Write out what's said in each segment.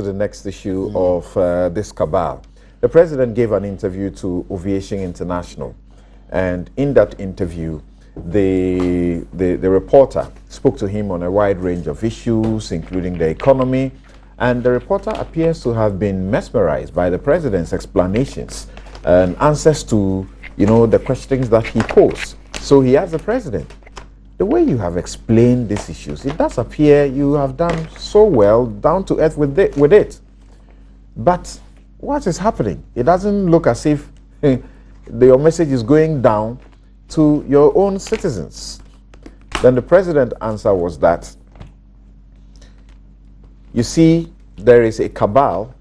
the next issue of this cabal. The president gave an interview to Aviation International, and in that interview, the reporter spoke to him on a wide range of issues, including the economy, and the reporter appears to have been mesmerized by the president's explanations and answers to, the questions that he posed. So he asked the president, the way you have explained these issues, it does appear you have done so well, down to earth with it. But what is happening? It doesn't look as if your message is going down to your own citizens. Then the president's answer was that, you see, there is a cabal,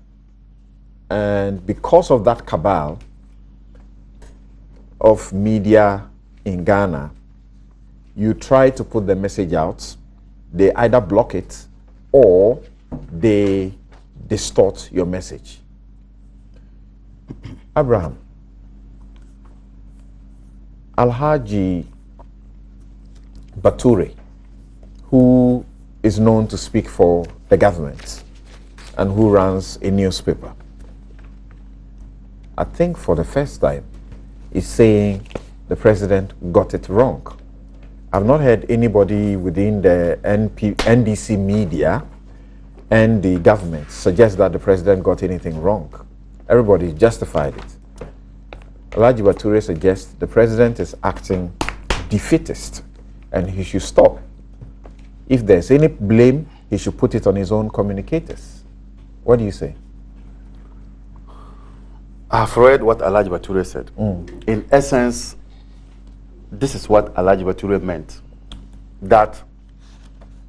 and because of that cabal of media in Ghana, you try to put the message out, they either block it or they distort your message. Abraham, Alhaji Bature, who is known to speak for the government and who runs a newspaper, I think for the first time is saying the president got it wrong. I've not heard anybody within the NDC media and the government suggest that the president got anything wrong. Everybody justified it. Alhaji Bature suggests the president is acting defeatist and he should stop. If there's any blame, he should put it on his own communicators. What do you say? I've read what Alhaji Bature said. In essence, this is what Alhaji Bature meant, that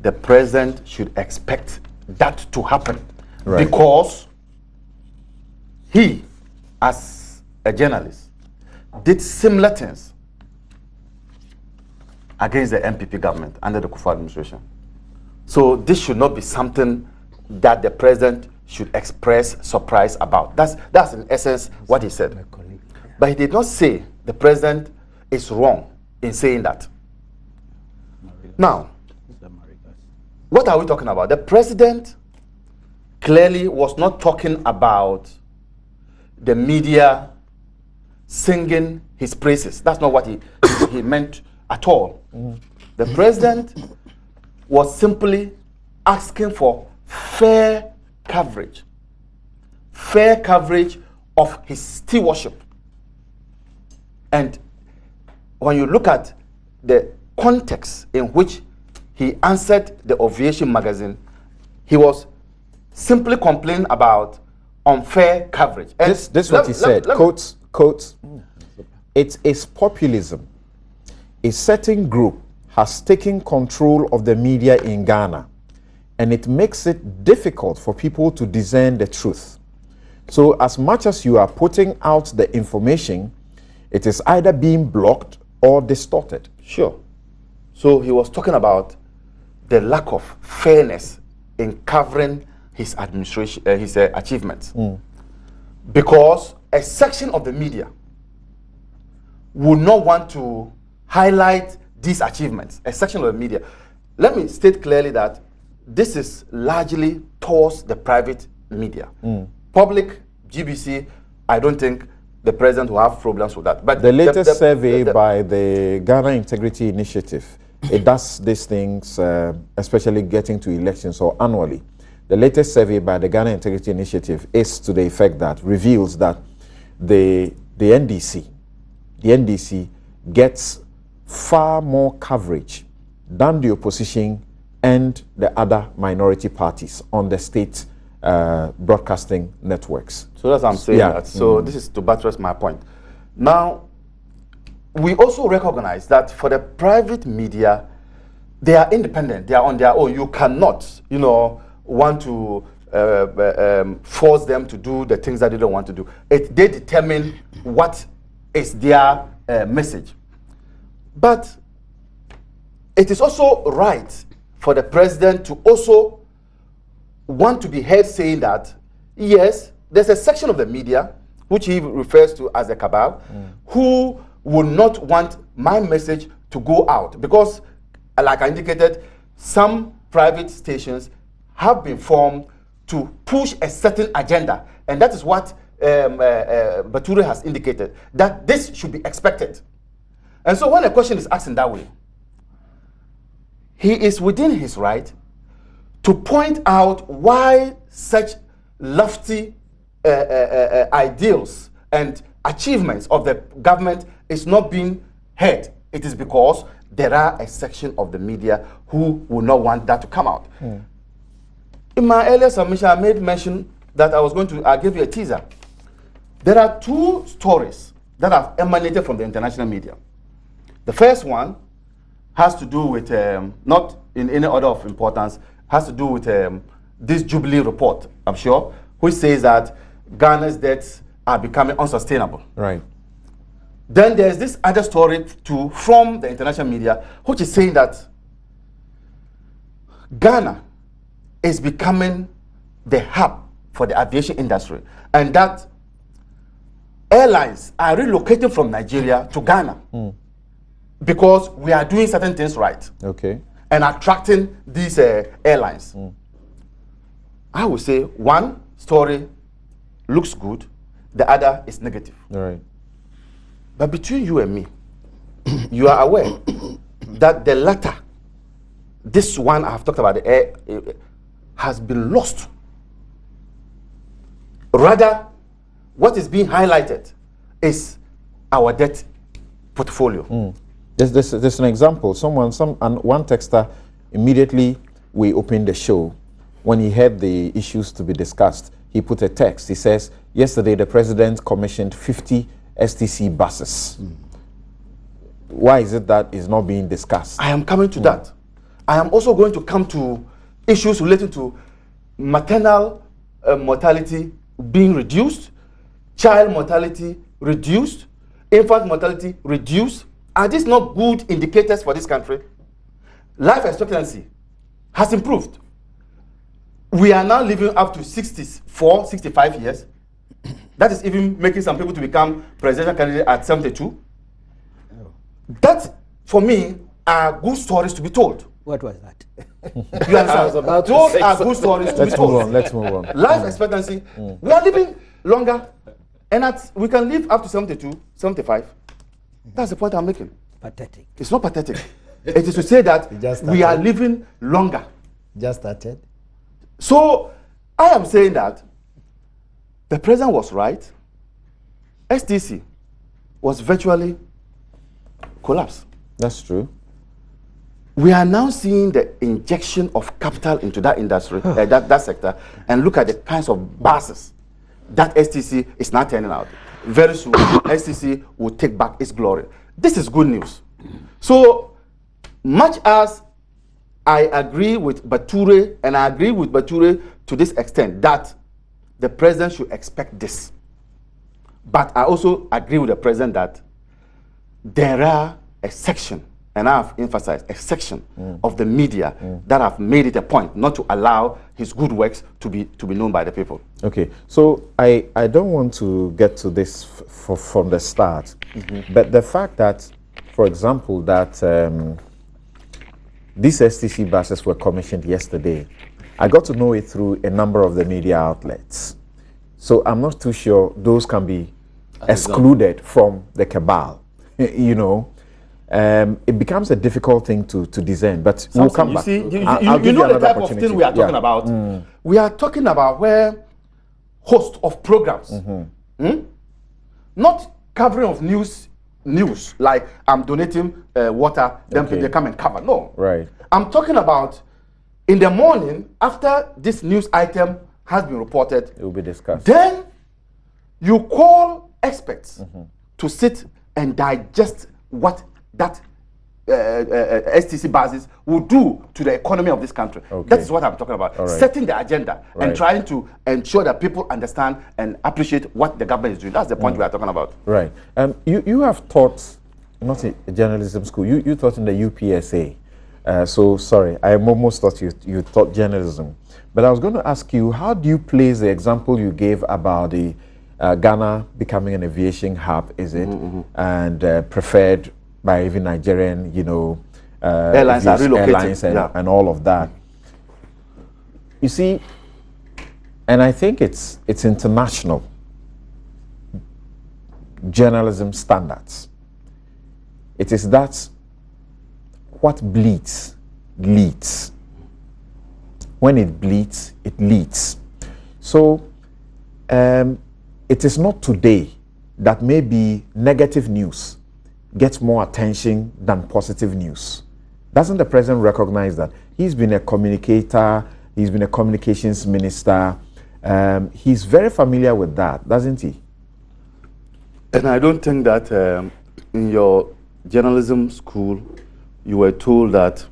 the president should expect that to happen, because he, as a journalist, did similar things against the MPP government under the Coup administration. So this should not be something that the president should express surprise about. That's in essence what he said. But he did not say the president is wrong in saying that. Now, what are we talking about? The president clearly was not talking about the media singing his praises. That's not what he meant at all. The president was simply asking for fair coverage of his stewardship. And when you look at the context in which he answered the Aviation magazine, he was simply complaining about unfair coverage. And this is what he said, quotes, it is populism. A certain group has taken control of the media in Ghana, and it makes it difficult for people to discern the truth. So as much as you are putting out the information, it is either being blocked or distorted. Sure. So he was talking about the lack of fairness in covering his administration, his achievements. Because a section of the media would not want to highlight these achievements. A section of the media. Let me state clearly that this is largely towards the private media. Public, GBC, I don't think the president will have problems with that. But the latest survey by the Ghana Integrity Initiative, it does these things, especially getting to elections or annually. The latest survey by the Ghana Integrity Initiative is to the effect that reveals that the NDC gets far more coverage than the opposition and the other minority parties on the state broadcasting networks. So that's what I'm saying. That. So this is to buttress my point. Now, we also recognize that for the private media, they are independent. They are on their own. You cannot, want to force them to do the things that they don't want to do. They determine what is their message. But it is also right for the president to also want to be heard saying that, yes, there's a section of the media, which he refers to as the cabal, who would not want my message to go out. Because, like I indicated, some private stations have been formed to push a certain agenda. And that is what Bature has indicated, that this should be expected. And so when a question is asked in that way, he is within his right to point out why such lofty ideals and achievements of the government is not being heard. It is because there are a section of the media who will not want that to come out. In my earlier submission, I made mention that I'll give you a teaser. There are two stories that have emanated from the international media. The first one has to do with, not in any order of importance, has to do with this Jubilee report, I'm sure, which says that Ghana's debts are becoming unsustainable. Right. Then there's this other story too from the international media, which is saying that Ghana is becoming the hub for the aviation industry, and that airlines are relocating from Nigeria to Ghana because we are doing certain things right. Okay. And attracting these airlines. I would say one story looks good, the other is negative. All right. But between you and me, you are aware that the latter, this one I have talked about, the air, has been lost. Rather, what is being highlighted is our debt portfolio. There's an example. One texter, immediately we opened the show, when he heard the issues to be discussed, he put a text. He says, yesterday the president commissioned 50 STC buses. Why is it that is not being discussed? I am coming to that. I am also going to come to issues relating to maternal mortality being reduced, child mortality reduced, infant mortality reduced. Are these not good indicators for this country? Life expectancy has improved. We are now living up to 64, 65 years. That is even making some people to become presidential candidate at 72. That, for me, are good stories to be told. What was that? You understand? Those are good stories to be told. Let's move on. Life expectancy, we are living longer, and we can live up to 72, 75. That's the point I'm making. Pathetic. It's not pathetic. It is to say that we are living longer. Just started. So I am saying that the president was right. STC was virtually collapsed. That's true. We are now seeing the injection of capital into that industry, that sector, and look at the kinds of buses that STC is now turning out. Very soon, STC will take back its glory. This is good news. So much as I agree with Bature, and I agree with Bature to this extent that the president should expect this. But I also agree with the president that there are a section, and I have emphasized a section of the media that have made it a point not to allow his good works to be known by the people. Okay, so I don't want to get to this from the start, but the fact that, for example, that these STC buses were commissioned yesterday, I got to know it through a number of the media outlets. So I'm not too sure those can be excluded from the cabal. You know, it becomes a difficult thing to discern, but we'll come back. You see, you know the type of thing we are talking about. We are talking about where host of programs, not covering of news like I'm donating water, then they come and cover. No, right. I'm talking about in the morning after this news item has been reported, it will be discussed. Then you call experts to sit and digest what that STC buses will do to the economy of this country. Okay. That is what I'm talking about. Right. Setting the agenda and trying to ensure that people understand and appreciate what the government is doing. That's the point we are talking about. Right. You have taught, not in journalism school, you taught in the UPSA. So sorry, I almost thought you taught journalism. But I was going to ask you, how do you place the example you gave about the Ghana becoming an aviation hub, is it? And preferred by even Nigerian, you know, airlines are relocating, and all of that. You see, And I think it's international journalism standards. It is that what bleeds leads. When it bleeds, it leads. So it is not today that maybe negative news gets more attention than positive news. Doesn't the president recognize that? He's been a communicator, he's been a communications minister. He's very familiar with that, doesn't he? And I don't think that in your journalism school, you were told that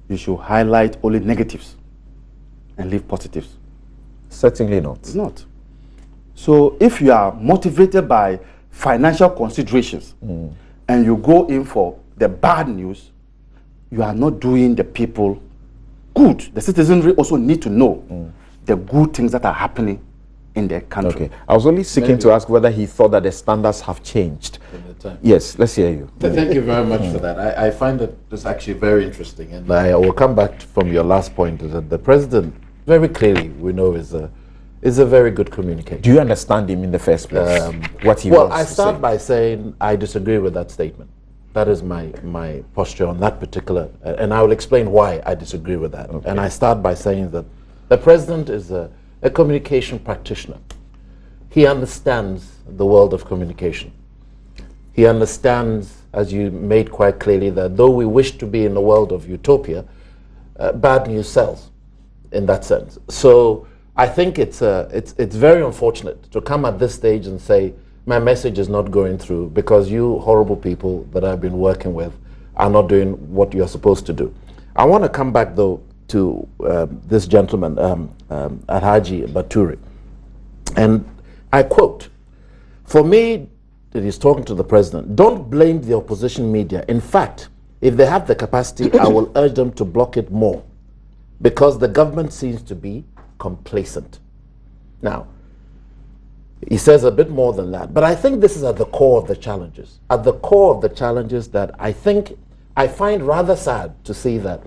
you should highlight only negatives and leave positives. Certainly not. It's not. So if you are motivated by financial considerations and you go in for the bad news, you are not doing the people good. The citizenry also need to know the good things that are happening in their country. Okay. I was only seeking to ask whether he thought that the standards have changed. Yes, let's hear you. Thank you very much for that. I find that this actually very interesting, and I will come back from your last point that the president very clearly we know is a very good communicator. Do you understand him in the first place? What he well, wants I to start say? by saying I disagree with that statement. That is my posture on that particular, and I will explain why I disagree with that. Okay. And I start by saying that the president is a communication practitioner. He understands the world of communication. He understands, as you made quite clearly, that though we wish to be in a world of utopia, bad news sells in that sense. So I think it's very unfortunate to come at this stage and say, my message is not going through because you horrible people that I've been working with are not doing what you're supposed to do. I want to come back, though, to this gentleman, Alhaji Bature. And I quote, for me, that he's talking to the president, don't blame the opposition media. In fact, if they have the capacity, I will urge them to block it more because the government seems to be complacent. Now, he says a bit more than that, but I think this is at the core of the challenges. At the core of the challenges that I find rather sad to see that,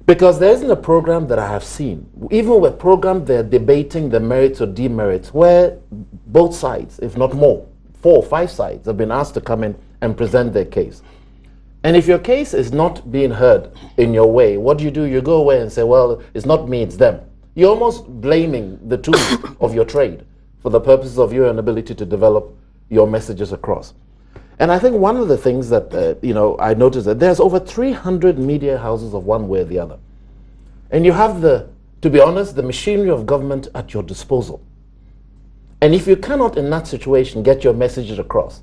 because there isn't a program that I have seen, even with programs they're debating the merits or demerits, where both sides, if not more, 4 or 5 sides have been asked to come in and present their case. And if your case is not being heard in your way, what do? You go away and say, well, it's not me, it's them. You're almost blaming the tools of your trade for the purposes of your inability to develop your messages across. And I think one of the things that, I noticed that there's over 300 media houses of one way or the other. And you have to be honest, the machinery of government at your disposal. And if you cannot in that situation get your messages across,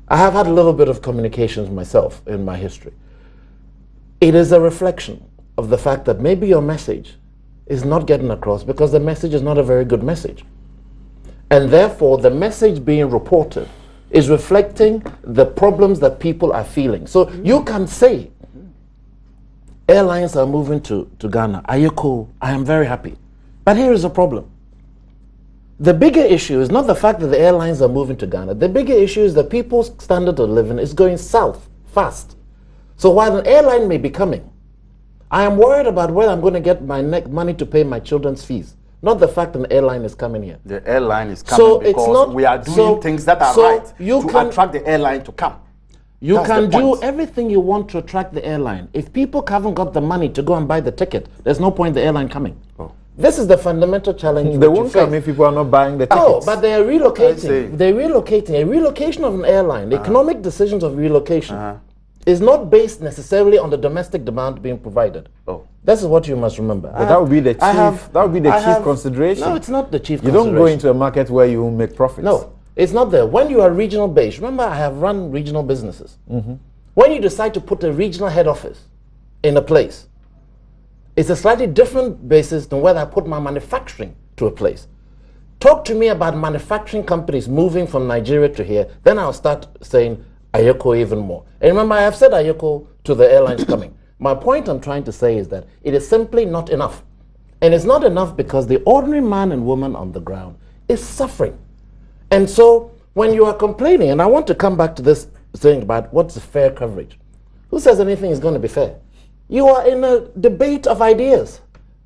I have had a little bit of communications myself in my history. It is a reflection of the fact that maybe your message is not getting across because the message is not a very good message. And therefore, the message being reported is reflecting the problems that people are feeling. So you can say, airlines are moving to Ghana. Are you cool? I am very happy. But here is a problem. The bigger issue is not the fact that the airlines are moving to Ghana. The bigger issue is that people's standard of living is going south fast. So while an airline may be coming, I am worried about where I'm going to get my money to pay my children's fees. Not the fact an airline is coming here. The airline is coming because we are doing things that are right to attract the airline to come. You can do everything you want to attract the airline. If people haven't got the money to go and buy the ticket, there's no point in the airline coming. This is the fundamental challenge. They won't come if people are not buying the tickets. Oh, but they are relocating. They're relocating. A relocation of an airline, the economic decisions of relocation, is not based necessarily on the domestic demand being provided. This is what you must remember. But that would be the chief consideration. No, it's not the chief consideration. You don't go into a market where you won't make profits. No, it's not there. When you are regional based, remember I have run regional businesses. When you decide to put a regional head office in a place, it's a slightly different basis than whether I put my manufacturing to a place. Talk to me about manufacturing companies moving from Nigeria to here, then I'll start saying Ayoko even more. And remember, I have said Ayoko to the airlines coming. My point I'm trying to say is that it is simply not enough. And it's not enough because the ordinary man and woman on the ground is suffering. And so when you are complaining, and I want to come back to this thing about what's the fair coverage. Who says anything is going to be fair? You are in a debate of ideas.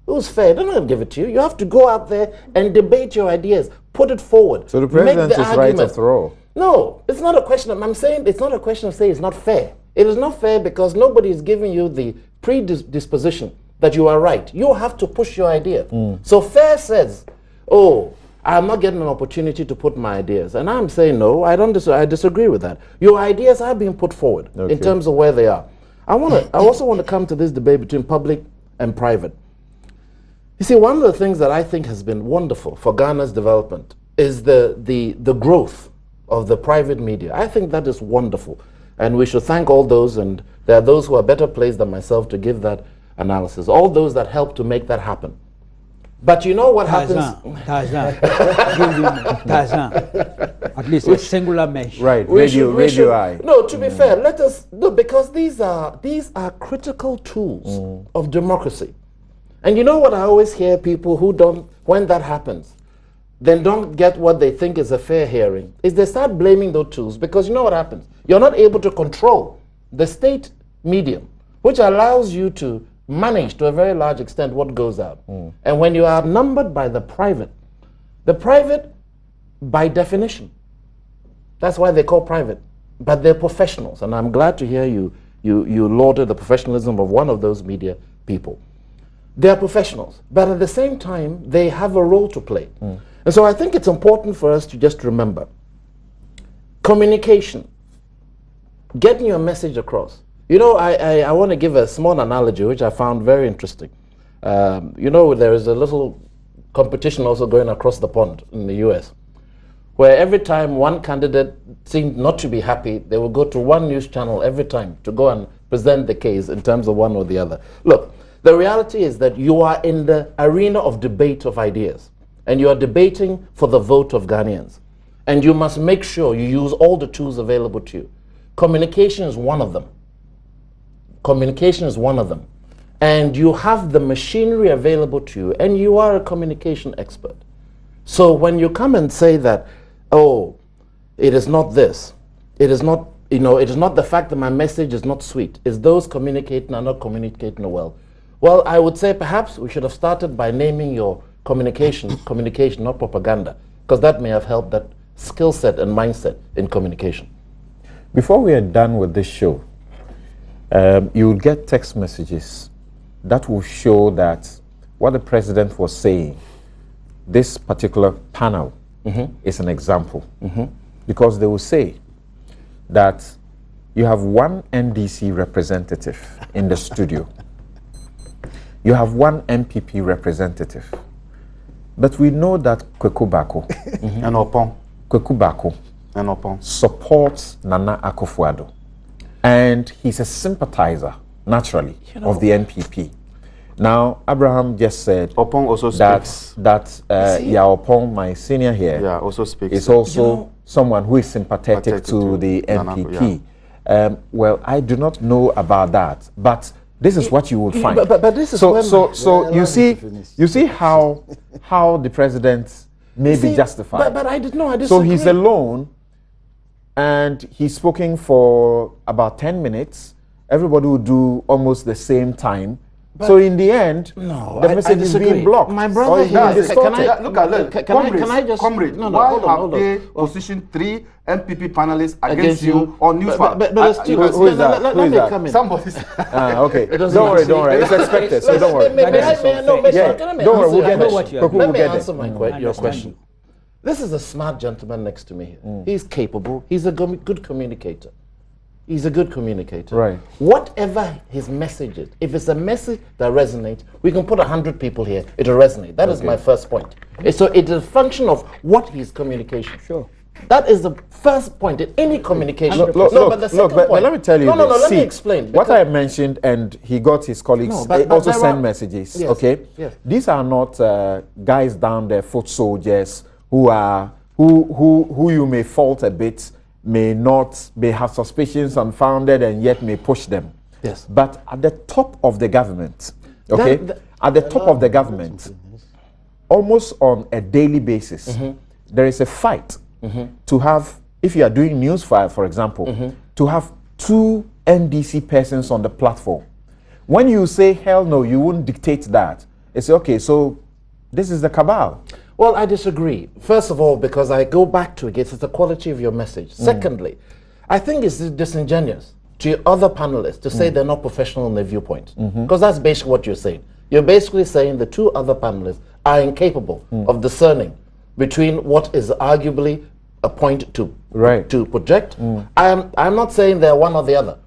Who's fair? They're not going to give it to you. You have to go out there and debate your ideas, put it forward. So the president is right after all. No, it's not a question of, I'm saying it's not a question of saying it's not fair. It is not fair because nobody is giving you the predisposition that you are right. You have to push your idea. So fair says, oh, I'm not getting an opportunity to put my ideas. And I'm saying, no, I disagree with that. Your ideas are being put forward in terms of where they are. I also want to come to this debate between public and private. You see, one of the things that I think has been wonderful for Ghana's development is the growth of the private media. I think that is wonderful. And we should thank all those, and there are those who are better placed than myself to give that analysis, all those that helped to make that happen. But you know what happens? Tarzan. At least a singular mention. Right, radio eye. No, to be fair, let us, no, because these are critical tools of democracy. And you know what I always hear people who don't, when that happens, then don't get what they think is a fair hearing, is they start blaming those tools, because you know what happens? You're not able to control the state medium, which allows you to manage to a very large extent what goes out. And when you are outnumbered by the private by definition, that's why they call private, but they're professionals. And I'm glad to hear you lauded the professionalism of one of those media people. They are professionals, but at the same time, they have a role to play. And so I think it's important for us to just remember communication, getting your message across. You know, I want to give a small analogy, which I found very interesting. You know, there is a little competition also going across the pond in the US, where every time one candidate seemed not to be happy, they will go to one news channel every time to go and present the case in terms of one or the other. Look, the reality is that you are in the arena of debate of ideas, and you are debating for the vote of Ghanaians. And you must make sure you use all the tools available to you. Communication is one of them. Communication is one of them. And you have the machinery available to you, and you are a communication expert. So when you come and say that, oh, it is not this, it is not, you know, it is not the fact that my message is not sweet, it's those communicating are not communicating well. Well, I would say perhaps we should have started by naming your communication, not propaganda, because that may have helped that skill set and mindset in communication. Before we are done with this show, you will get text messages that will show that what the president was saying, this particular panel is an example. Because they will say that you have one NDC representative in the studio. You have one MPP representative. But we know that Kwakye Ofosu supports Nana Akufo-Addo. And he's a sympathizer, naturally, of the NPP. Now, Abraham just said Opong also that speaks. Opong, my senior here, also speaks. is also someone who is sympathetic to the NPP. Well, I do not know about that, but this is what you will find. But this is so you see how the president may be justified. But I disagree. So he's alone, and he's speaking for about 10 minutes. Everybody will do almost the same time. So in the end, the message is being blocked. My brother, comrade, why have they positioned 3 MPP panelists against you on Newsfile? Who is that? Let me come in. Somebody. Okay. Don't worry. It's expected, so don't worry. Don't worry, we'll get it. Let me answer your question. This is a smart gentleman next to me here. He's capable. He's a good communicator. He's a good communicator. Right. Whatever his message is, if it's a message that resonates, we can put 100 people here, it'll resonate. That is my first point. So it is a function of what his communication. Sure. That is the first point in any communication. But let me tell you let me explain. What I mentioned, and he got his colleagues also send messages, yes, okay? Yes. These are not guys down there, foot soldiers, who you may fault a bit, may have suspicions unfounded, and yet may push them. Yes. But at the top of the government, okay, at the top of the government, almost on a daily basis, there is a fight to have, if you are doing Newsfile, for example, to have 2 NDC persons on the platform. When you say, hell no, you won't dictate that, They say, okay, so this is the cabal. Well, I disagree. First of all, because I go back to it, it's the quality of your message. Secondly, I think it's disingenuous to other panelists to say they're not professional in their viewpoint. Because that's basically what you're saying. You're basically saying the two other panelists are incapable of discerning between what is arguably a point to project. I'm not saying they're one or the other,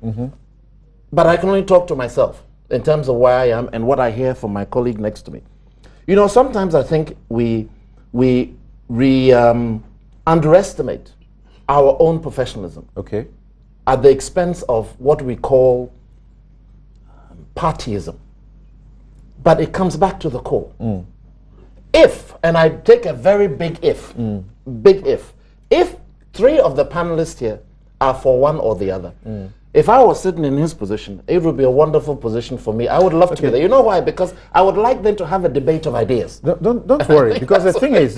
but I can only talk to myself in terms of where I am and what I hear from my colleague next to me. You know, sometimes I think we underestimate our own professionalism at the expense of what we call partyism. But it comes back to the core. If, and I take a very big if, if three of the panelists here are for one or the other, if I was sitting in his position, it would be a wonderful position for me. I would love to be there. You know why? Because I would like them to have a debate of ideas. Don't worry, because the thing is,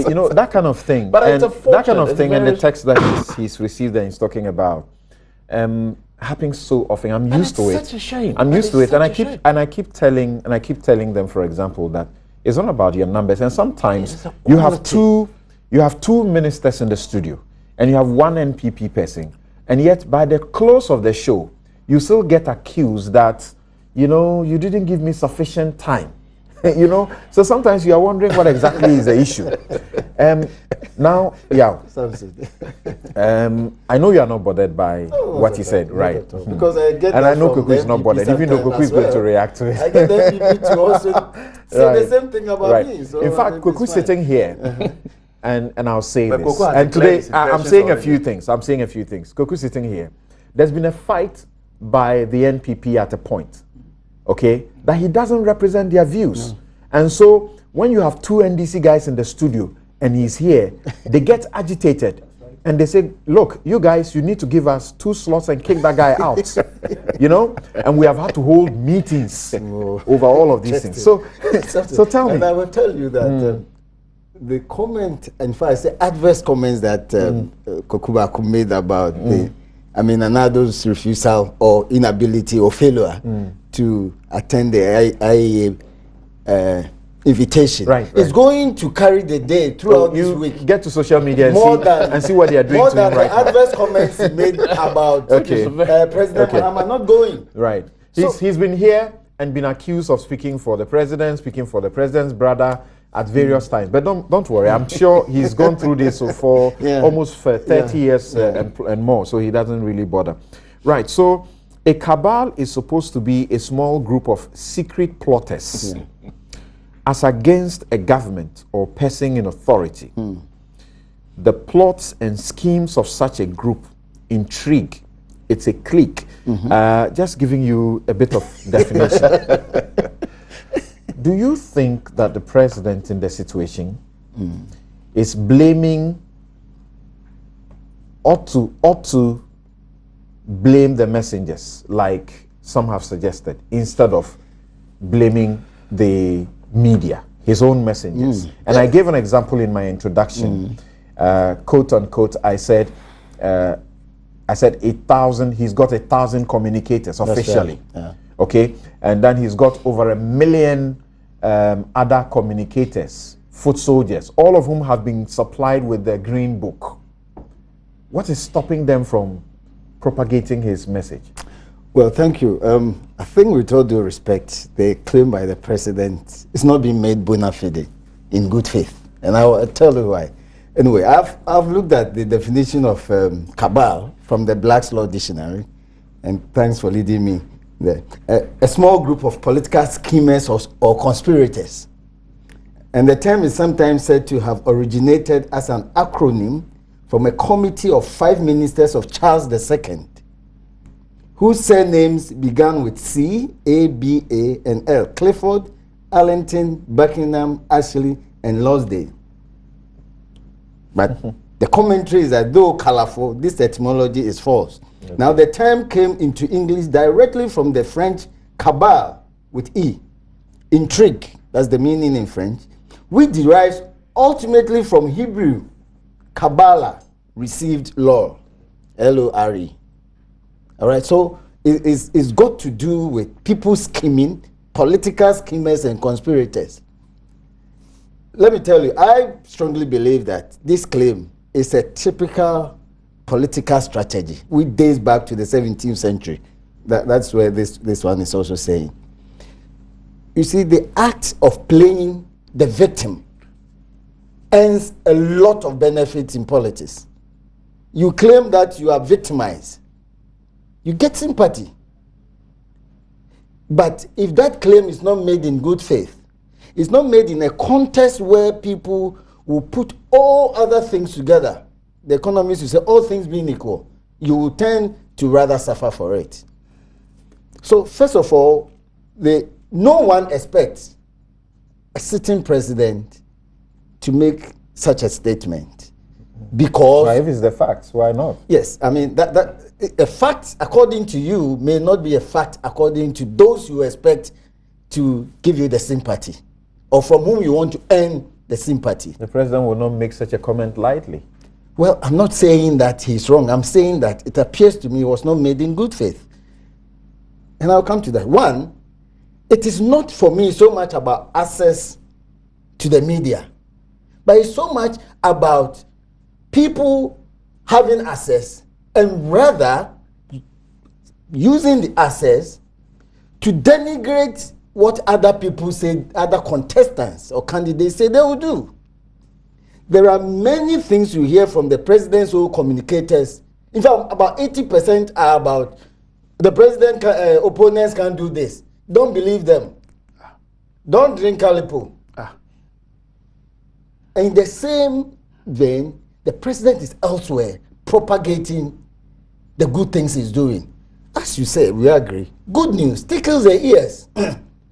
you know, that kind of thing, but and it's that kind of thing, and the text that he's received and he's talking about, happens so often. I'm used to it. Such a shame. I'm used to it, and I keep telling them, for example, that it's not about your numbers. And sometimes you have two ministers in the studio, and you have one NPP person. And yet, by the close of the show, you still get accused that, you know, you didn't give me sufficient time. You know, so sometimes you are wondering what exactly is the issue. Now, I know you are not bothered by what he said, right? Because I get and I know Kuku is not bothered, even though Kuku is going to react to it. I get them to also say the same thing about me. So in fact, Kuku is sitting here. And I'll say but this. And today I'm saying a few things. Kuku sitting here. There's been a fight by the NPP at a point, that he doesn't represent their views. And so when you have two NDC guys in the studio and he's here, they get agitated. And they say, look, you guys, you need to give us 2 slots and kick that guy out. You know? And we have had to hold meetings over all of these things. So tell me. And I will tell you that the comment, in fact, the adverse comments that Kokubaku made about Anado's refusal or inability or failure to attend the IAEA invitation is going to carry the day throughout this week. Get to social media and see what they are doing more to than him right the adverse comments made about President Mahama not going. Right. He's been here and been accused of speaking for the president, speaking for the president's brother at various times. But don't worry, I'm sure he's gone through this for almost 30 years and more, so he doesn't really bother. Right, so a cabal is supposed to be a small group of secret plotters as against a government or person in authority. The plots and schemes of such a group intrigue. It's a clique. Just giving you a bit of definition. Do you think that the president in the situation is blaming, ought to blame the messengers, like some have suggested, instead of blaming the media, his own messengers? And I gave an example in my introduction, quote unquote, I said 8,000, he's got 1,000 communicators officially. And then he's got over 1 million other communicators, foot soldiers, all of whom have been supplied with the Green Book. What is stopping them from propagating his message? Well, thank you. I think with all due respect, the claim by the president is not being made bona fide, in good faith. And I will tell you why. Anyway, I've looked at the definition of cabal from the Black's Law Dictionary, and thanks for leading me there. A small group of political schemers or conspirators. And the term is sometimes said to have originated as an acronym from a committee of 5 ministers of Charles II, whose surnames began with C, A, B, A, and L: Clifford, Arlington, Buckingham, Ashley, and Lonsdale. But the commentary is that though colorful, this etymology is false. Now, the term came into English directly from the French cabal with E, intrigue, that's the meaning in French, which derives ultimately from Hebrew Kabbalah, received law, L-O-R-E. All right, so it's got to do with people scheming political schemers and conspirators. Let me tell you, I strongly believe that this claim is a typical political strategy, which dates back to the 17th century. That's where this one is also saying. You see, the act of playing the victim earns a lot of benefits in politics. You claim that you are victimized, you get sympathy. But if that claim is not made in good faith, it's not made in a context where people will put all other things together, the economists will say all things being equal, you will tend to rather suffer for it. So first of all, no one expects a sitting president to make such a statement, because Well, if it's the facts, why not? yes, I mean that a fact according to you may not be a fact according to those you expect to give you the sympathy, or from whom you want to earn the sympathy. The president will not make such a comment lightly. Well, I'm not saying that he's wrong. I'm saying that it appears to me it was not made in good faith. And I'll come to that. One, it is not for me so much about access to the media, but it's so much about people having access and rather using the access to denigrate what other people say, other contestants or candidates say they will do. There are many things you hear from the president's own communicators. In fact, about 80% are about the president, opponents can't do this. Don't believe them. Don't drink Calipo. And in the same vein, the president is elsewhere propagating the good things he's doing. As you say, we agree. Good news tickles the ears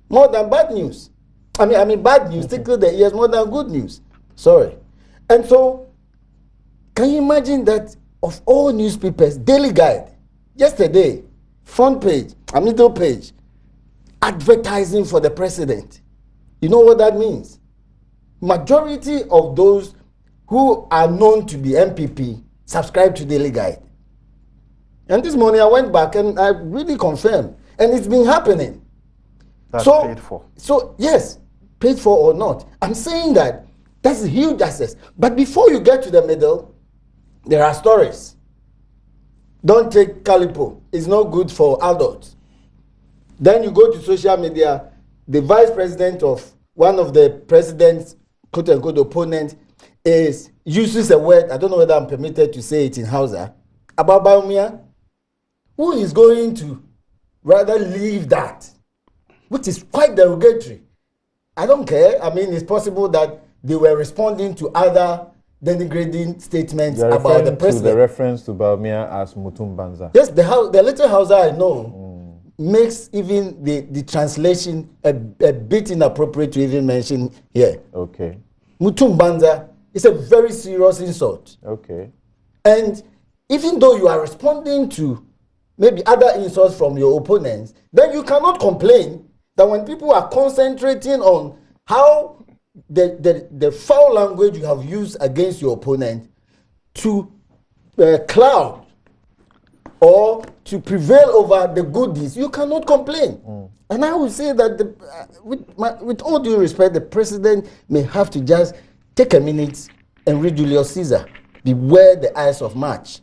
more than bad news. I mean bad news tickles the ears more than good news. Sorry. And so, can you imagine that of all newspapers, Daily Guide, yesterday, front page, a middle page, advertising for the president. You know what that means? Majority of those who are known to be MPP subscribe to Daily Guide. And this morning I went back and I really confirmed. And it's been happening. That's So- paid for. So, yes, paid for or not. I'm saying that that's a huge access. But before you get to the middle, there are stories. Don't take Calipo. It's not good for adults. Then you go to social media, the vice president of one of the president's quote-unquote opponents uses a word, I don't know whether I'm permitted to say it in Hausa, about Baumia, who is going to rather leave that, which is quite derogatory. I don't care. I mean, it's possible that they were responding to other denigrating statements You're about the referring to president. the reference to Baumia as Mutumbanza. Yes, the little Hausa I know makes even the translation a bit inappropriate to even mention here. Okay. Mutumbanza is a very serious insult. Okay. And even though you are responding to maybe other insults from your opponents, then you cannot complain that when people are concentrating on how the foul language you have used against your opponent to cloud or to prevail over the goodies, you cannot complain. And I would say that with all due respect, the president may have to just take a minute and read Julius Caesar. Beware the eyes of March.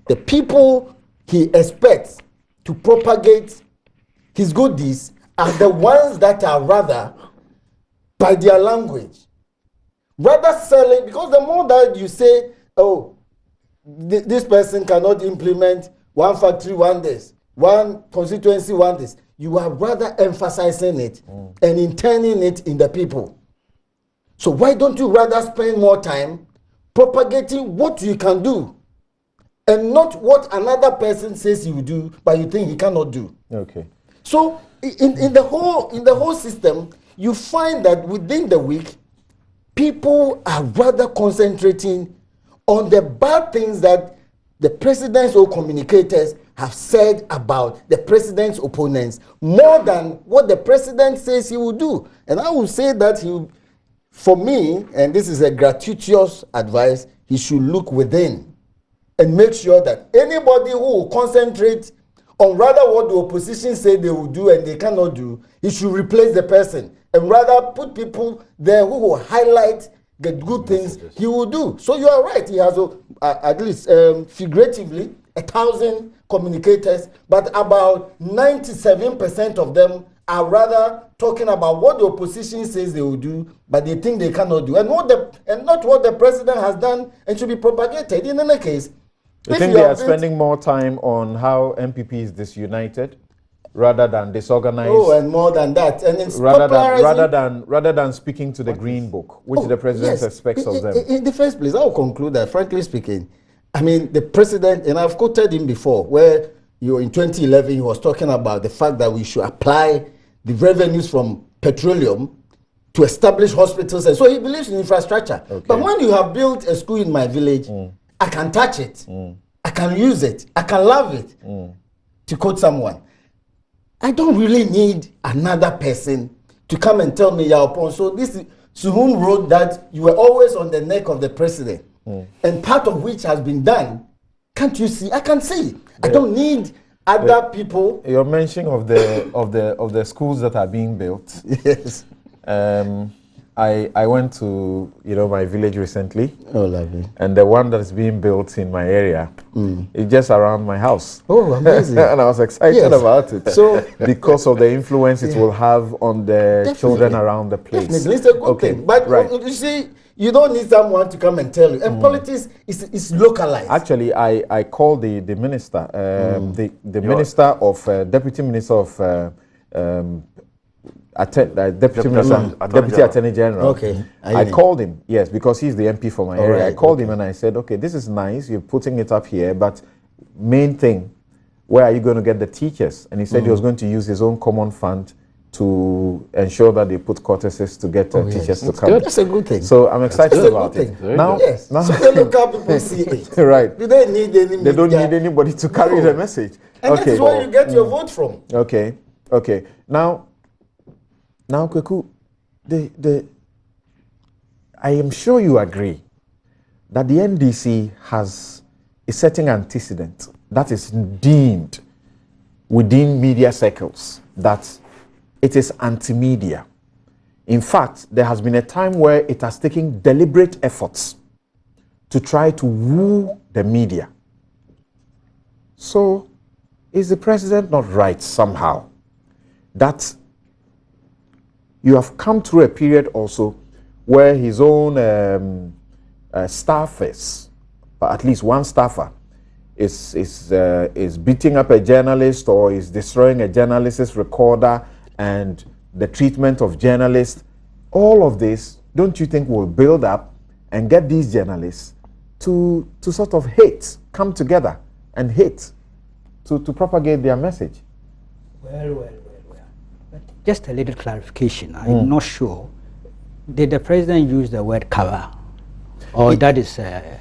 The people he expects to propagate his goodies are the ones that are rather by their language, rather selling, because the more that you say, oh, this person cannot implement one factory one this, one constituency one this, you are rather emphasizing it and interning it in the people. So why don't you rather spend more time propagating what you can do and not what another person says you do but you think he cannot do? Okay. So in the whole system, you find that within the week, people are rather concentrating on the bad things that the president's own communicators have said about the president's opponents more than what the president says he will do. And I will say that for me, and this is a gratuitous advice, he should look within and make sure that anybody who will concentrate on rather what the opposition say they will do and they cannot do, he should replace the person and rather put people there who will highlight the good things he will do. So you are right. He has at least figuratively 1,000 communicators, but about 97% of them are rather talking about what the opposition says they will do, but they think they cannot do, and not what the president has done and should be propagated. In any case, you think they are spending more time on how MPP is disunited rather than disorganized? Oh, and more than that, and it's rather than speaking to the Green Book, which the president expects of them. In the first place, I will conclude that, frankly speaking, I mean, the president, and I've quoted him before, where in 2011 he was talking about the fact that we should apply the revenues from petroleum to establish hospitals, and so he believes in infrastructure. Okay. But when you have built a school in my village, I can touch it, I can use it, I can love it, to quote someone. I don't really need another person to come and tell me, Yaopon, so this is Suhum wrote that you were always on the neck of the president, and part of which has been done. Can't you see? I can see. I don't need other people. You're mentioning of the schools that are being built. Yes. I went to my village recently. Oh, lovely. And the one that is being built in my area is just around my house. Oh, amazing. And I was excited about it. So because of the influence it will have on the children around the place. Definitely, it's a good thing. But you see, you don't need someone to come and tell you. And politics is localized. Actually, I called the minister, the minister of deputy minister of Deputy Attorney General. Okay. I called him, yes, because he's the MP for my area. I called him and I said, okay, this is nice, you're putting it up here, but main thing, where are you going to get the teachers? And he said he was going to use his own common fund to ensure that they put courtesies to get teachers to come. That's a good thing. So I'm excited about it. Now, so the local people see it. Right. Do they need any? They don't need anybody to carry the message. And that is where you get your vote from. Okay. Now, Kwaku, I am sure you agree that the NDC has a certain antecedent that is deemed within media circles that it is anti-media. In fact, there has been a time where it has taken deliberate efforts to try to woo the media. So, is the president not right somehow that you have come through a period also where his own staffers, but at least one staffer, is beating up a journalist or is destroying a journalist's recorder, and the treatment of journalists? All of this, don't you think, will build up and get these journalists to sort of come together and hate, to propagate their message? Well. But just a little clarification. I'm not sure. Did the president use the word cabal? Or that is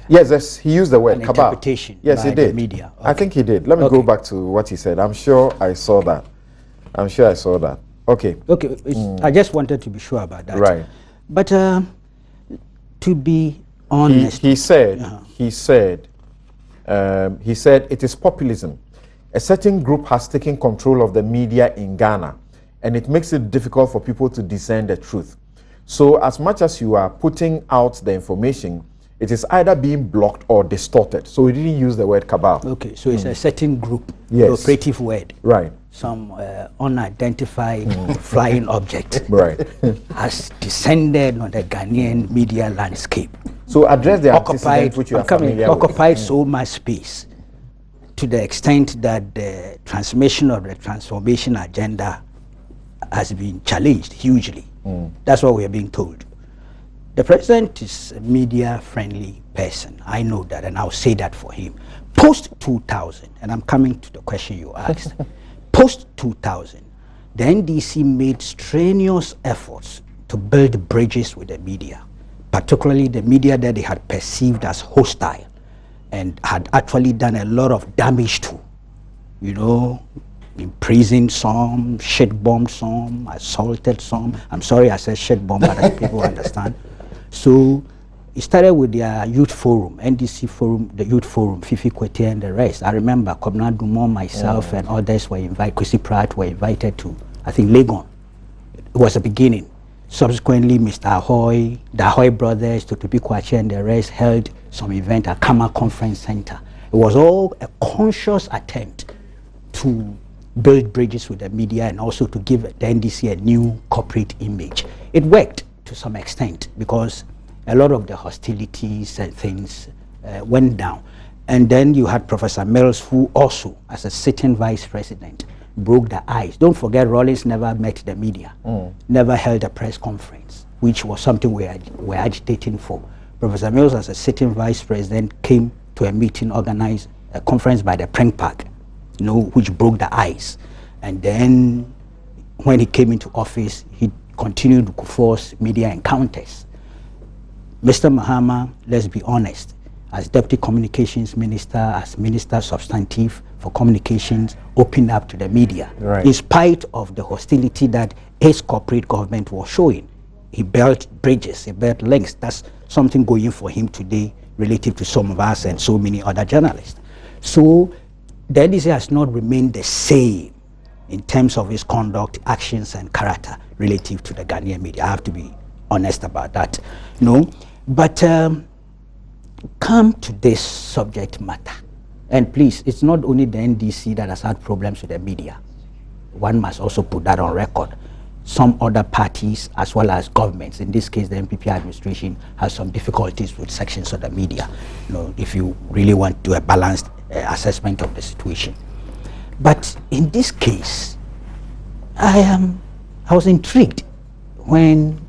yes, he used the word cabal. Interpretation. Yes, he did. The media. Okay. I think he did. Let me go back to what he said. I'm sure I saw that. Okay. I just wanted to be sure about that. Right. But to be honest, he said it is populism. A certain group has taken control of the media in Ghana, and it makes it difficult for people to discern the truth. So as much as you are putting out the information, it is either being blocked or distorted. So we didn't use the word cabal. Okay, so it's a certain group, operative word. Right. Some unidentified flying object has descended on the Ghanaian media landscape. So address the antecedent which you are familiar with. Occupied so much space to the extent that the transmission of the transformation agenda has been challenged hugely. That's what we are being told. The president is a media-friendly person. I know that, and I'll say that for him. Post-2000, and I'm coming to the question you asked. Post-2000, the NDC made strenuous efforts to build bridges with the media, particularly the media that they had perceived as hostile and had actually done a lot of damage to. Imprisoned some, shit-bombed some, assaulted some. I'm sorry I said shit-bomb, but people understand. So it started with their youth forum, NDC forum, the youth forum, Fifi Kwete and the rest. I remember Kobna Dumont, myself, and others were invited, Kwesi Pratt were invited to, I think, Legon. It was the beginning. Subsequently, Mr. Ahoy, the Ahoy brothers, Tutupi Kwakye and the rest held some event at Kama Conference Center. It was all a conscious attempt to build bridges with the media and also to give the NDC a new corporate image. It worked to some extent because a lot of the hostilities and things went down. And then you had Professor Mills, who also, as a sitting vice president, broke the ice. Don't forget, Rawlings never met the media, never held a press conference, which was something we were agitating for. Professor Mills, as a sitting vice president, came to a meeting, organized a conference by the Pring Park, which broke the ice. And then when he came into office, he continued to force media encounters. Mr. Mahama, let's be honest, as Deputy Communications Minister, as Minister Substantive for Communications, opened up to the media. Right. In spite of the hostility that his corporate government was showing. He built bridges, he built links. That's something going for him today relative to some of us and so many other journalists. So the NDC has not remained the same in terms of his conduct, actions, and character relative to the Ghanaian media. I have to be honest about that. But come to this subject matter. And please, it's not only the NDC that has had problems with the media. One must also put that on record. Some other parties, as well as governments, in this case the MPP administration, has some difficulties with sections of the media, if you really want to do a balanced assessment of the situation. But in this case, I was intrigued when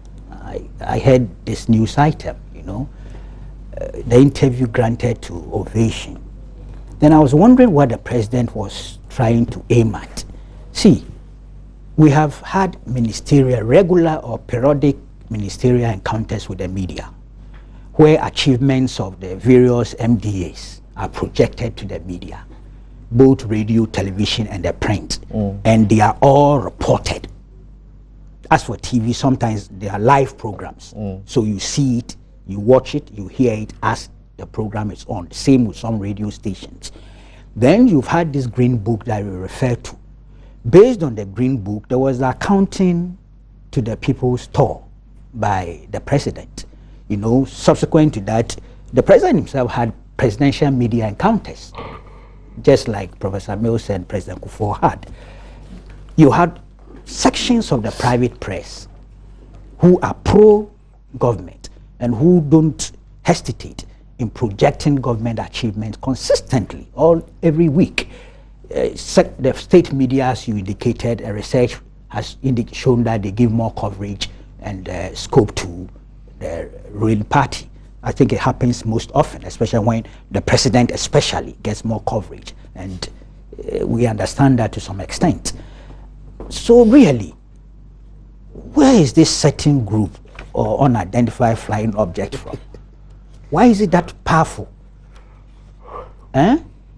I heard this news item, the interview granted to Ovation. Then I was wondering what the president was trying to aim at. See, we have had regular or periodic ministerial encounters with the media, where achievements of the various MDAs are projected to the media, both radio, television, and the print, and they are all reported. As for TV, sometimes they are live programs, so you see it, you watch it, you hear it as the program is on. Same with some radio stations. Then you've had this green book that we refer to. Based on the green book, there was accounting to the people's tour by the president. Subsequent to that, the president himself had presidential media encounters, just like Professor Mills and President Kufuor had. You had sections of the private press who are pro-government and who don't hesitate in projecting government achievements consistently, every week. The state media, as you indicated, research has shown that they give more coverage and scope to the ruling party. I think it happens most often, especially when the president especially gets more coverage. And we understand that to some extent. So really, where is this certain group or unidentified flying object from? Why is it that powerful?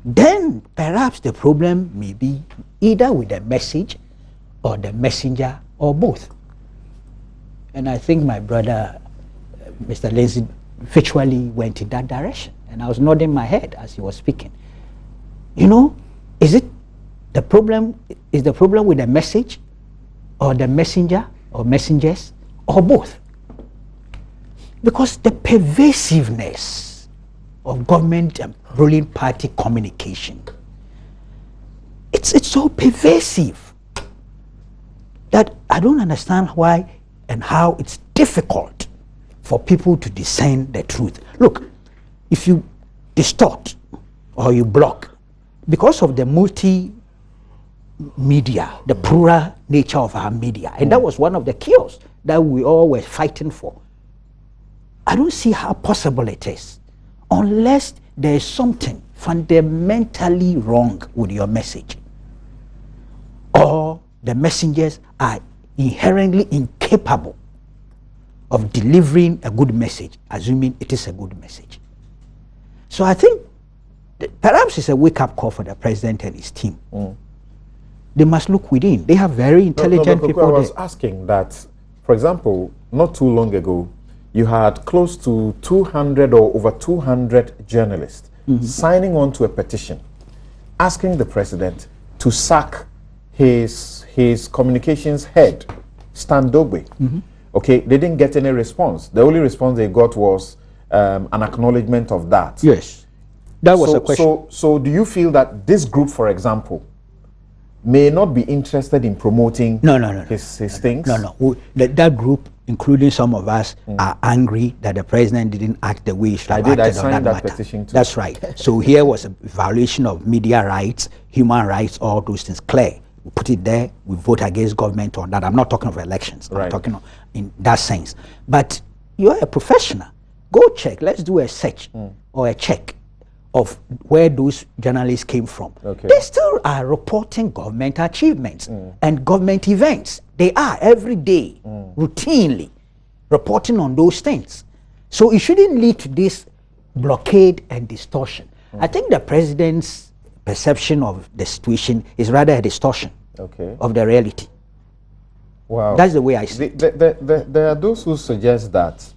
Then perhaps the problem may be either with the message or the messenger or both. And I think my brother, Mr. Lindsay, virtually went in that direction. And I was nodding my head as he was speaking. Is it the problem? Is the problem with the message or the messenger or messengers or both? Because the pervasiveness of government and ruling party communication, it's so pervasive that I don't understand why and how it's difficult for people to discern the truth. Look, if you distort or you block, because of the multimedia, the plural nature of our media, and that was one of the cures that we all were fighting for. I don't see how possible it is unless there is something fundamentally wrong with your message, or the messengers are inherently incapable of delivering a good message, assuming it is a good message. So I think perhaps it's a wake-up call for the president and his team. They must look within. They have very intelligent people. I was asking that, for example, not too long ago, you had close to 200 or over 200 journalists signing on to a petition asking the president to sack his communications head, Stan Dogbe. Okay, they didn't get any response. The only response they got was an acknowledgement of that. Yes. That was a question. So do you feel that this group, for example, may not be interested in promoting his things? No. That group, including some of us, are angry that the president didn't act the way he should have acted I on signed that that matter. petition too. That's right. So here was a violation of media rights, human rights, all those things. Clear. We put it there. We vote against government on that. I'm not talking of elections. I'm talking of, in that sense. But you're a professional. Go check. Let's do a search or a check of where those journalists came from. They still are reporting government achievements and government events. They are every day, routinely reporting on those things. So it shouldn't lead to this blockade and distortion. I think the president's perception of the situation is rather a distortion of the reality. Wow. That's the way I see it. There are those who suggest that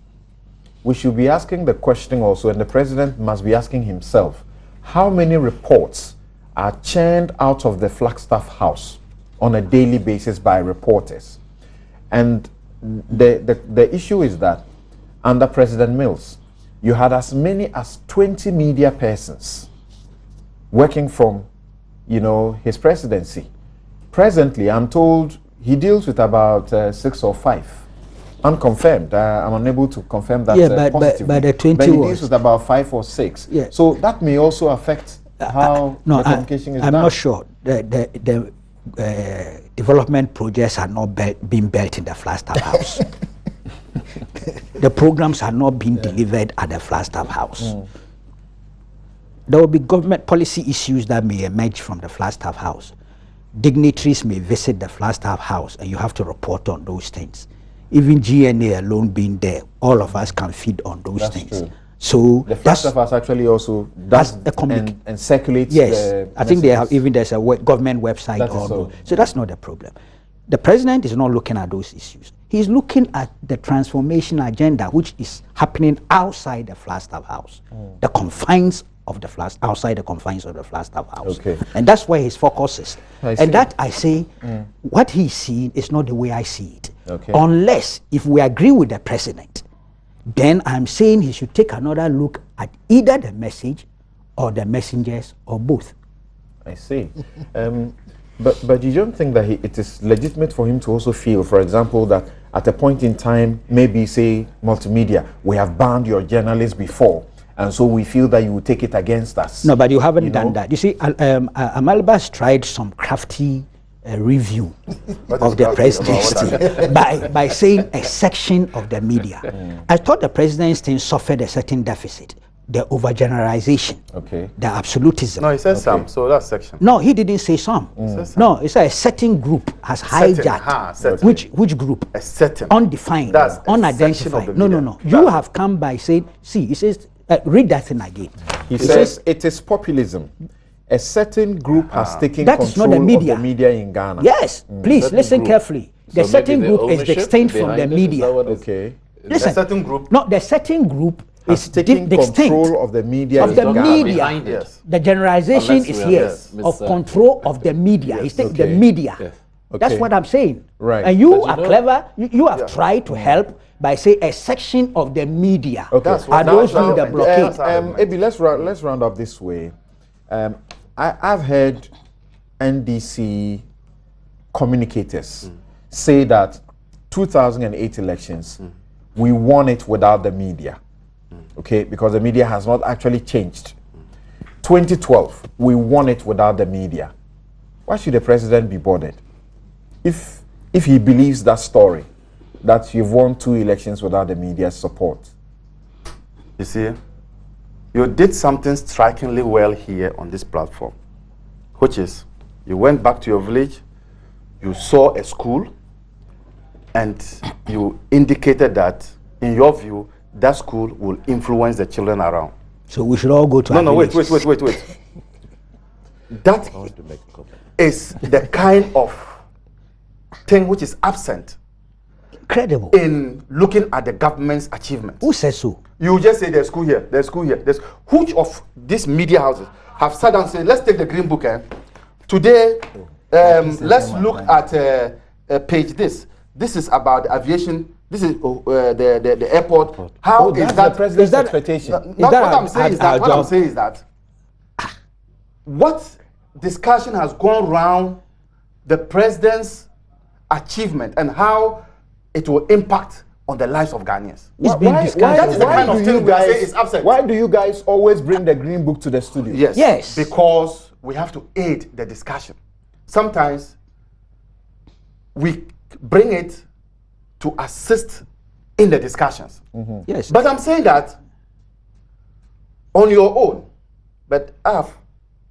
we should be asking the question also, and the president must be asking himself, how many reports are churned out of the Flagstaff House on a daily basis by reporters? And the issue is that under President Mills, you had as many as 20 media persons working from, his presidency. Presently, I'm told he deals with about 6 or 5. Unconfirmed. I'm unable to confirm that positively. But the 20 but he was deals with about 5 or 6. Yeah. So that may also affect how the communication is done. I'm not sure. The development projects are not being built in the Flagstaff House. The programs are not being delivered at the Flagstaff House. There will be government policy issues that may emerge from the Flagstaff House. Dignitaries may visit the Flagstaff House and you have to report on those things. Even GNA alone being there, all of us can feed on those things. True. So the Flagstaff House actually also does and circulates. Yes, I think they have, even there's a government website. So that's not a problem. The president is not looking at those issues. He's looking at the transformation agenda, which is happening outside the Flagstaff House, the confines of the outside the confines of the Flagstaff House. And that's where his focus is. And that I say, what he's seeing is not the way I see it. Unless, if we agree with the president, then I'm saying he should take another look at either the message or the messengers or both. I see. But you don't think that it is legitimate for him to also feel, for example, that at a point in time, maybe say multimedia, we have banned your journalists before, and so we feel that you will take it against us? No, but you haven't done that. You see, Amalbas tried some crafty review of the presidency by saying a section of the media. I thought the president's thing suffered a certain deficit. The overgeneralization, the absolutism. No, he says some, so that's section. No, he didn't say some. No, he said a certain group has hijacked. Which group? A certain. Undefined, that's unidentified. No. You have come by saying, see, he says, read that thing again. He says it is populism. A certain group has taken that is control not the media. of the media in Ghana. Yes, please listen carefully. The certain group is distinct from the media. Okay. Listen, the certain group. No, the certain group is taking control of the media. Of the media. Yes. The generalization is here of control of the media. It's the media. Yes. That's what I'm saying. Right. And you are clever. You have tried to help by saying a section of the media are those doing the blockade. Maybe let's round up this way. I've heard NDC communicators say that 2008 elections, we won it without the media, because the media has not actually changed. 2012, we won it without the media. Why should the president be bothered? If he believes that story, that you've won 2 elections without the media's support. You see, you did something strikingly well here on this platform, which is you went back to your village, you saw a school, and you indicated that, in your view, that school will influence the children around. So we should all go to wait. That is the kind of thing which is absent Incredible. in looking at the government's achievements. Who says so? You just say there's coup here, there's coup here. Which of these media houses have sat down and said, let's take the green book. Today, let's look at page this. This is about the aviation. This is the airport. How is that's that? the president's is that- expectation. What that I'm saying is that what I'm saying is that what discussion has gone around the president's achievement and how it will impact on the lives of Ghanaians. It's been discussed. That is the kind of do thing you we are saying guys? is absent. Why do you guys always bring the green book to the studio? Yes. Yes. Because we have to aid the discussion. Sometimes we bring it to assist in the discussions. Yes. But I'm saying that on your own. But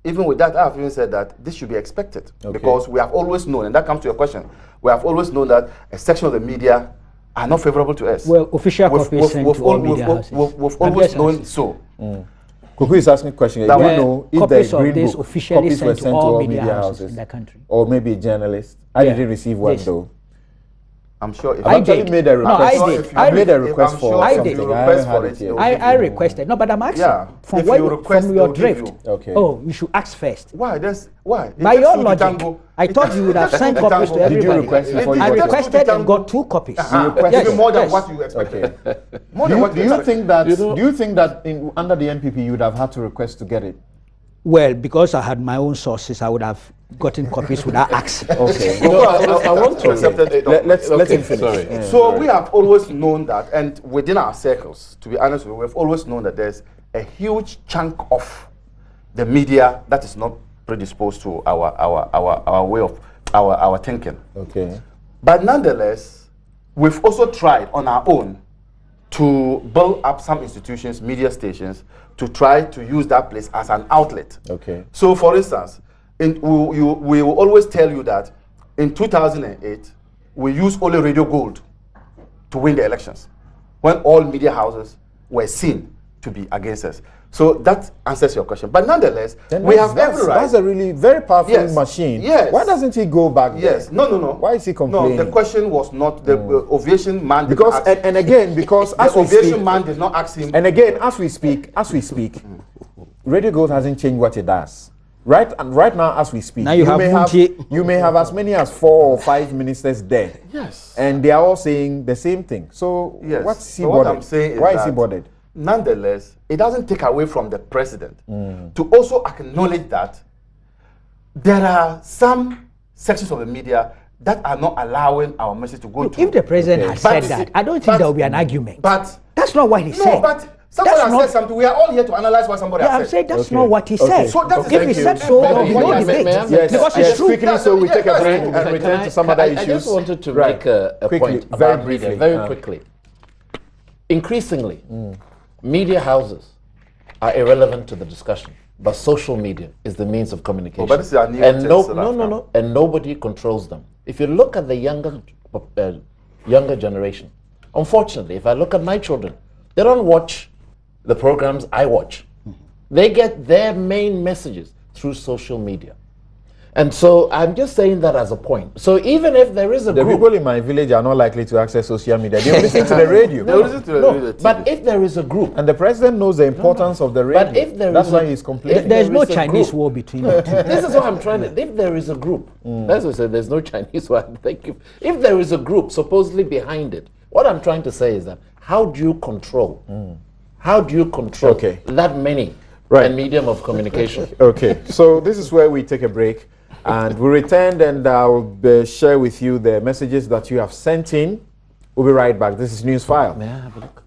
even with that, I've even said that this should be expected. Okay. Because we have always known, and that comes to your question, we have always known that a section of the media are not favorable to us. Well, official copies sent to all media houses. We've always known so. Kwakye is asking a question. That Do you one- know if copies the of green this book officially copies were sent to all media houses houses in the country. or maybe a journalist? I Yeah. didn't receive one Yes. though. I'm sure if I've I actually did. made a No, request. I I'm sure did. if you- I made a if request I'm for sure if something. you I request haven't had for it it, yet. they'll I give you- requested. No, but I'm asking Yeah. from If where you request, from your they'll give drift. you. Okay. Oh, you should ask first. Why? Why? It By takes your two to logic, tango. I It thought takes you would have two to sent tango. copies to Did you everybody. request before you I got it? requested and got 2 copies. requested- Yes, Even more than yes. what you expected. Okay. More Do than you, what do you think that? You know- do you think that under the NPP you would have had to request to get it? Well, because I had my own sources, I would have gotten copies without asking. Okay. No, I want to. Accepted. Let Okay, him finish. sorry. Yeah. So we have always known that, and within our circles, to be honest with you, we've always known that there's a huge chunk of the media that is not predisposed to our way of our thinking. Okay. But nonetheless, we've also tried on our own to build up some institutions, media stations, to try to use that place as an outlet. Okay. So, for instance, we will always tell you that in 2008, we used only Radio Gold to win the elections, when all media houses were seen to be against us. So that answers your question. But nonetheless, Then we that's- have every right. That's a really very powerful Yes. machine. Yes. Why doesn't he go back there? Yes. No. Why is he complaining? No, the question was not the ovation man. did Because not ask- and again, because the as we ovation speak, man did not ask him. and again, as we speak, Radio Gold hasn't changed what it does. Right now, as we speak, Now you have Munchie. you may have as many as 4 or 5 ministers there. Yes. And they are all saying the same thing. So Yes. what's he So what bothered? I'm saying is Why is he that bothered? Nonetheless, it doesn't take away from the president to also acknowledge that there are some sections of the media that are not allowing our message to go Look, to. if the president Okay. had But said you that, see- I don't think but- there will be an argument. But That's not what he no, said. but somebody That's has not- said something. We are all here to analyze what somebody Yeah, I'm has saying said. that's Okay. not what he Okay. said. So that is If he thank said you. so, May- no, may- no may- debate. may- Yes, Because yes, it's true. quickly, so we take a Yes, break yes. and return to some other issues. I just wanted to Right. make a Quickly, point very about briefly. media, very quickly. Increasingly, media houses are irrelevant to the discussion, but social media is the means of communication. Oh, but this is our new and test, no, and nobody controls them. If you look at the younger generation, unfortunately, if I look at my children, they don't watch the programs I watch. They get their main messages through social media. And so I'm just saying that as a point. So even if there is a The group, people in my village are not likely to access social media. They listen to the radio. They listen to the radio, but TV. if there is a group, And the president knows the importance of the radio. But if there That's is why a- he's complaining. if There's there no is a Chinese group. war between the two. this is what I'm trying to. If there is a group, that's what I said. There's no Chinese one. Thank you. If there is a group supposedly behind it, what I'm trying to say is that how do you control? How do you control Okay. that many Right. and medium of communication? Okay, so this is where we take a break and we return and I'll share with you the messages that you have sent in. We'll be right back. This is Newsfile. May I have a look?